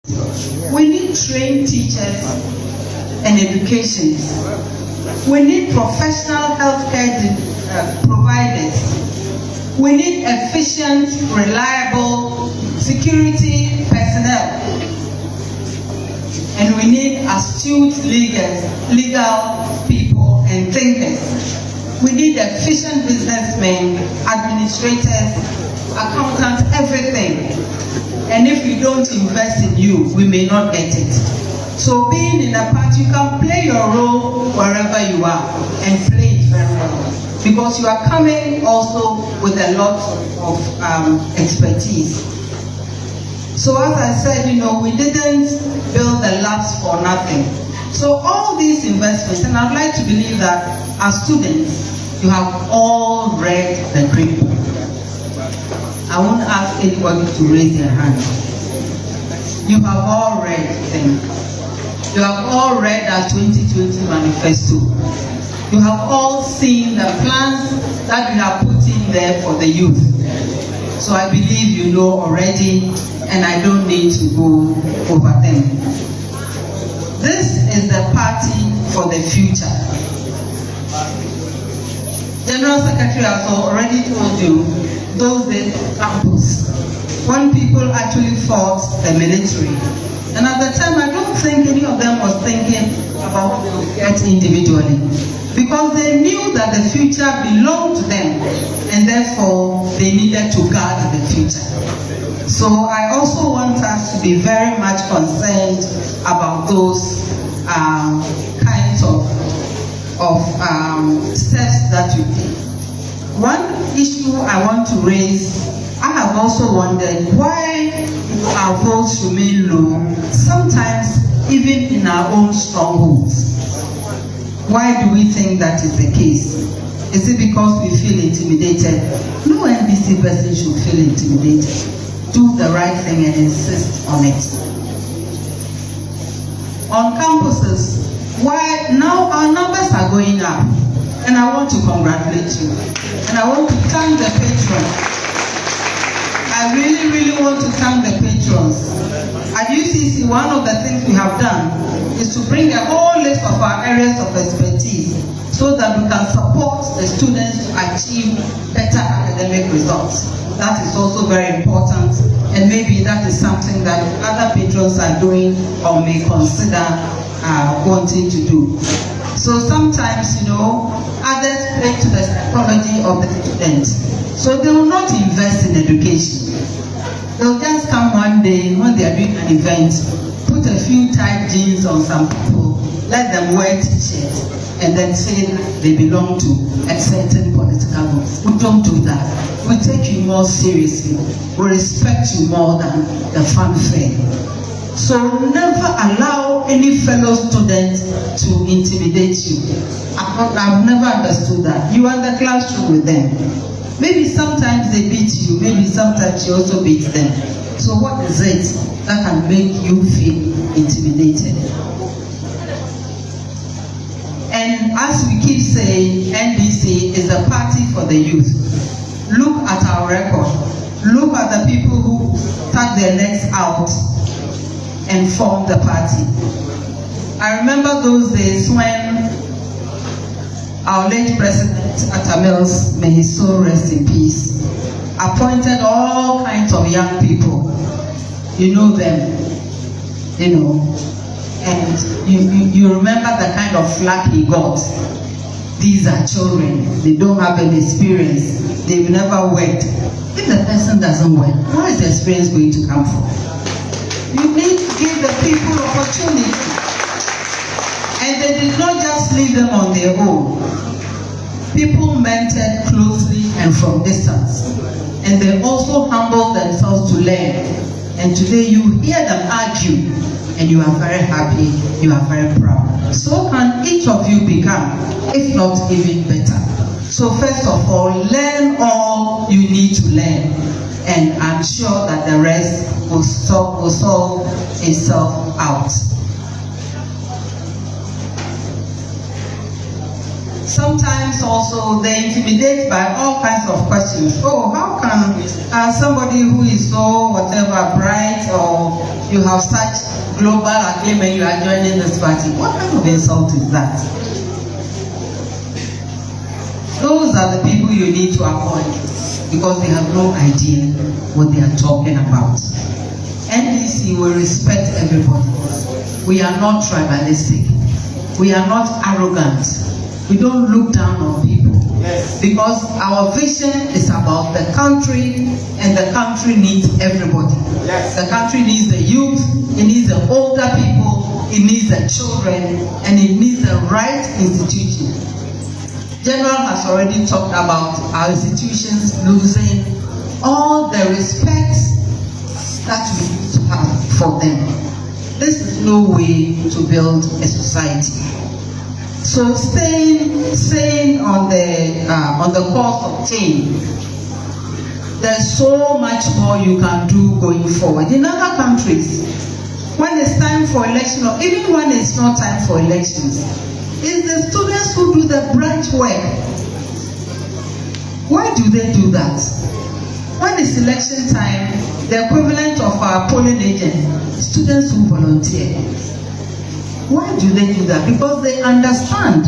We need trained teachers and education. We need professional healthcare providers. We need efficient, reliable security personnel. And we need astute legal people and thinkers. We need efficient businessmen, administrators, accountants, everything. And if we don't invest in you, we may not get it. So being in a party, you can play your role wherever you are and play it very well. Because you are coming also with a lot of expertise. So as I said, we didn't build the labs for nothing. So all these investments, and I'd like to believe that as students, you have all read the green book. I won't ask anybody to raise their hand. You have all read them. You have all read our 2020 manifesto. You have all seen the plans that we have put in there for the youth. So I believe you know already, and I don't need to go over them. This is the party for the future. General Secretary has already told you those days campus, when people actually fought the military. And at the time, I don't think any of them was thinking about what they would get individually. Because they knew that the future belonged to them, and therefore they needed to guard the future. So I also want us to be very much concerned about those kinds of steps that you take. One issue I want to raise, I have also wondered why our votes remain low, sometimes even in our own strongholds. Why do we think that is the case? Is it because we feel intimidated? No NDC person should feel intimidated. Do the right thing and insist on it. On campuses, why now our numbers are going up, and I want to congratulate you. And I want to thank the patrons. I really, really want to thank the patrons. At UCC, one of the things we have done is to bring a whole list of our areas of expertise so that we can support the students to achieve better academic results. That is also very important, and maybe that is something that other patrons are doing or may consider wanting to do. So sometimes, others play to the psychology of the student. So they will not invest in education. They'll just come one day when they are doing an event, put a few tight jeans on some people, let them wear t-shirts, and then say they belong to a certain political group. We don't do that. We take you more seriously. We respect you more than the fanfare. So never allow any fellow student to intimidate you. I've never understood that. You are in the classroom with them. Maybe sometimes they beat you, maybe sometimes you also beat them. So what is it that can make you feel intimidated? And as we keep saying, NDC is a party for the youth. Look at our record. Look at the people who stuck their necks out and formed the party. I remember those days when our late President Atamils, may his soul rest in peace, appointed all kinds of young people. You know them, and you remember the kind of flack he got. These are children, they don't have any experience, they've never worked. If the person doesn't work, where is the experience going to come from? You need to give the people opportunity. And they did not just leave them on their own. People mentored closely and from distance. And they also humbled themselves to learn. And today you hear them argue, and you are very happy, you are very proud. So can each of you become, if not even better. So first of all, learn all you need to learn. And I'm sure that the rest will solve itself out. Sometimes also they intimidate by all kinds of questions. Oh, how can somebody who is so whatever bright, or you have such global acclaim and you are joining this party? What kind of insult is that? Those are the people you need to avoid because they have no idea what they are talking about. NDC will respect everybody. We are not tribalistic. We are not arrogant. We don't look down on people. Yes. Because our vision is about the country, and the country needs everybody. Yes. The country needs the youth, it needs the older people, it needs the children, and it needs the right institution. General has already talked about our institutions losing all the respect that we used to have for them. This is no way to build a society. So staying on the course of Tein, there's so much more you can do going forward. In other countries, when it's time for election, or even when it's not time for elections, it's the students who do the branch work. Why do they do that? When it's election time, the equivalent of our polling agent, students who volunteer. Why do they do that? Because they understand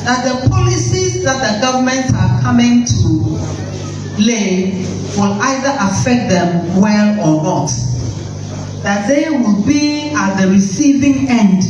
that the policies that the government are coming to lay will either affect them well or not. That they will be at the receiving end,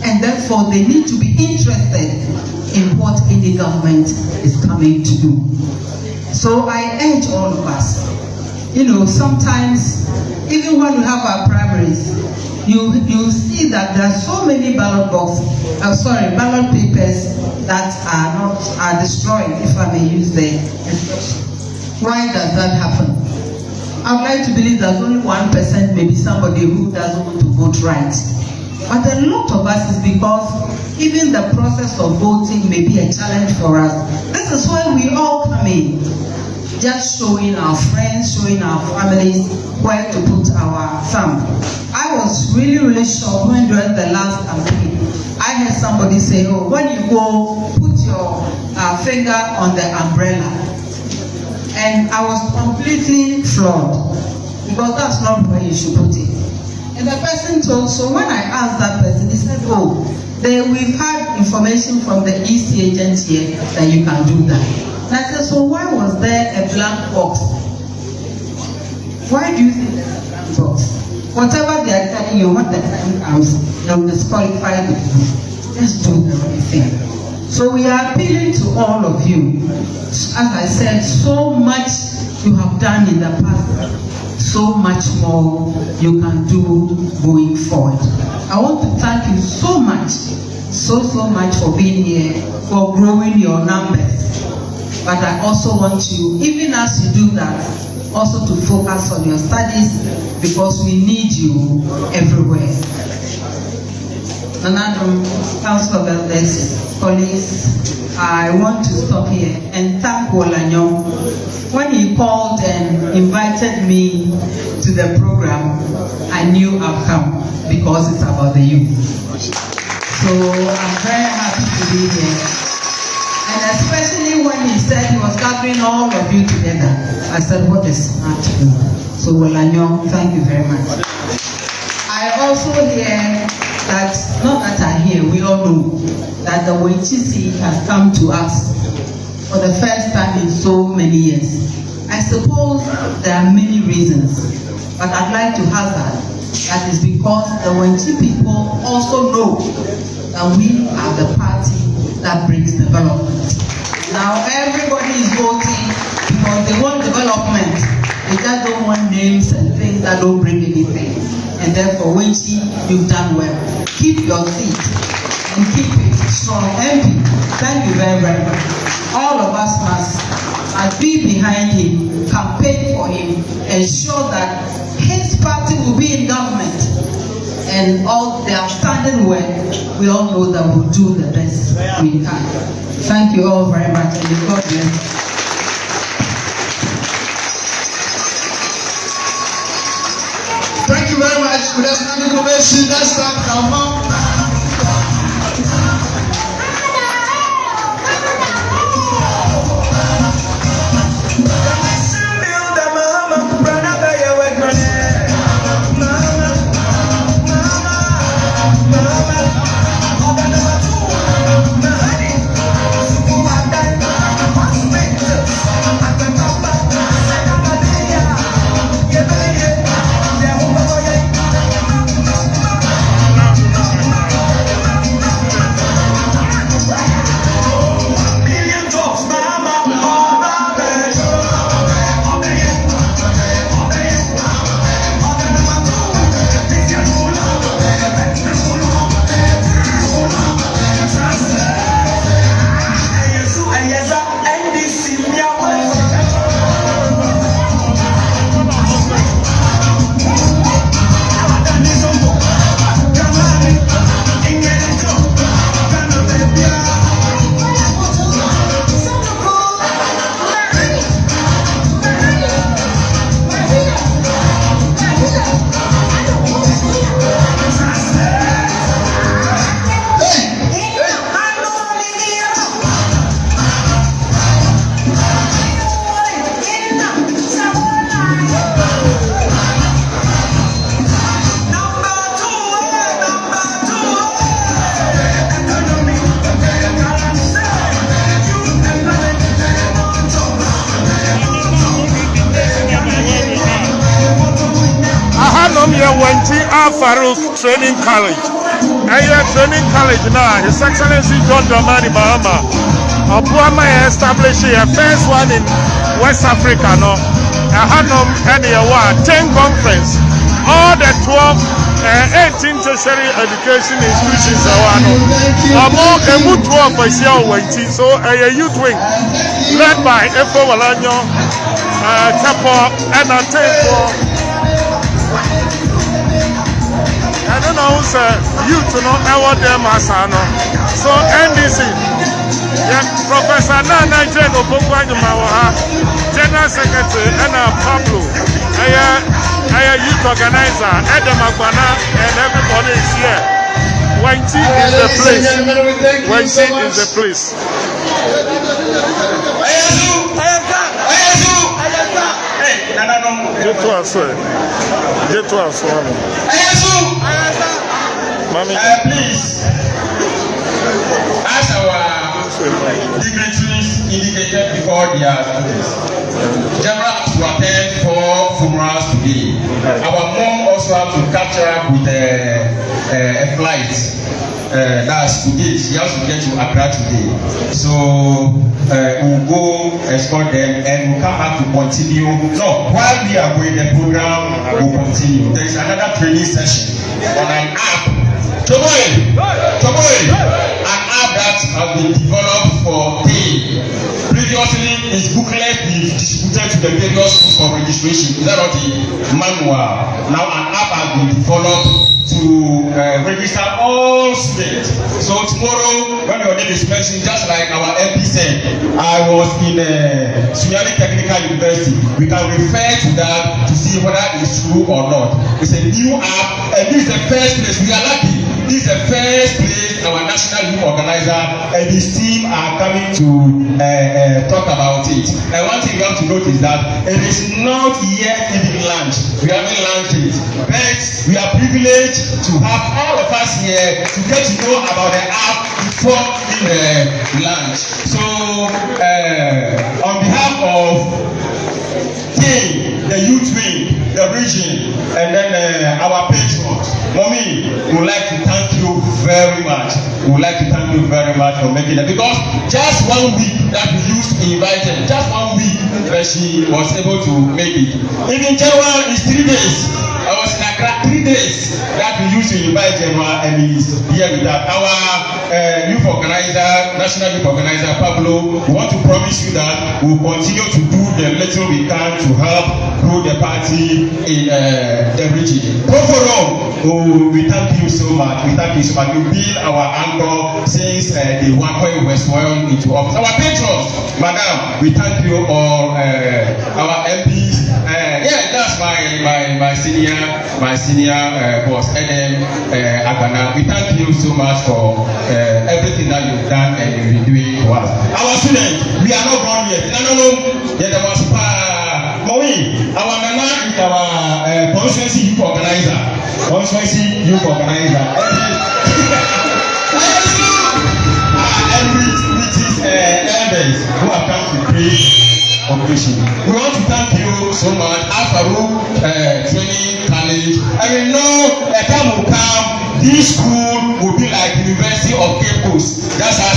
and therefore they need to be interested in what any government is coming to do. So I urge all of us, sometimes even when we have our primaries, you see that there are so many ballot papers that are destroyed, if I may use the expression. Why does that happen? I would like to believe that only 1% may be somebody who doesn't want to vote right. But a lot of us is because even the process of voting may be a challenge for us. This is where we all come in. Just showing our friends, showing our families where to put our thumb. I was really shocked when during the last campaign, I heard somebody say, oh, when you go, put your finger on the umbrella. And I was completely floored, because that's not where you should put it. And the person told, so when I asked that person, he said, oh, we've had information from the EC agent here that you can do that. And I said, so why was there a blank box? Why do you think there's a blank box? Whatever they are telling you, when the time comes, they'll disqualify you. Just do the right thing. So we are appealing to all of you. As I said, so much you have done in the past, so much more you can do going forward. I want to thank you so much, so much for being here, for growing your numbers. But I also want you, even as you do that, also to focus on your studies, because we need you everywhere. Naana, Council of Elders, colleagues, I want to stop here and thank Wolanyo. When he called and invited me to the program, I knew I'd come because it's about the youth. So I'm very happy to be here. And especially when he said he was gathering all of you together, I said, what a smart move. So Wolanyo, thank you very much. I also hear that, not that I hear, we all know that the wenchi has come to us for the first time in so many years. I suppose there are many reasons, but I'd like to hazard that is because the wenchi people also know that we are the party that brings development. Now everybody is voting because they want development. They just don't want names and things that don't bring anything. And therefore, wenchi, you've done well. Keep your seat and keep it strong. MP, thank you very, very much. All of us must be behind him, campaign for him, ensure that his party will be in government. And all the outstanding work, we all know that we'll do the best we can. Thank you all very much, and God bless. Thank you very much. Good afternoon, information. Next time, come on. Farouk Training College. Training College now. His Excellency John Dramani Mahama. Obuama established a first one in West Africa. No, Hanum and Tein conference. All the 12, 18 tertiary education institutions are among a good 12 for wenchi. So a youth wing led by Efo Walanyo, Chapo, and a Tein. I don't know who's youth to know what them as I know. So NDC, Professor Naana Opoku-Agyemang, General Secretary, and Pablo, youth organizer, Adam Agbana, and everybody is here. Wenchi is the place. Wenchi is the place. Get to us, please, as our dignitaries indicated before their students, General has to attend 4 funerals today. Our mom also has to catch up with a flight. That's today. She has to get to Accra today. So we'll go escort them and we'll come back to continue. No, while we are going, the program will continue. There is another training session on an app. An app that has been developed for Tein. Previously, its booklet is distributed to the various schools for registration. Is that not the manual? Now an app has been developed to register all students. So tomorrow, when your name is mentioned, just like our MP said, I was in Sunyani Technical University. We can refer to that to see whether it's true or not. It's a new app, and this is the first place. We are lucky. This is the first place our national youth organizer and his team are coming to talk about it. And one thing you have to note is that it is not yet even launched. We haven't launched it, but we are privileged to have all of us here to get to know about the app before the launch. So, on behalf of Tein, the youth wing, the region, and then our patrons, Mommy, we would like to thank you very much. We would like to thank you very much for making it, because just 1 week that we used to invite them, just 1 week that she was able to make it. Even January is 3 days. I was in Accra 3 days that we used to invite January, and he's here with that. Our youth organizer, national youth organizer, Pablo, we want to promise you that we will continue to do the little we can to help grow the party in the region. We thank you so much. We thank you so much. You've been our anchor since the one when we were sworn into office. Our patrons, Madam, we thank you all. Our MPs. That's my senior boss, Adam Agbana. We thank you so much for everything that you've done and you've been doing for us. Our students, we are not gone yet. There was our Nana is our constituency youth organizer. And with his elders who have come to pray occasion. We want to thank you so much, Farouk Training College. And we know a time will come, this school will be like University of Cape Coast. That's how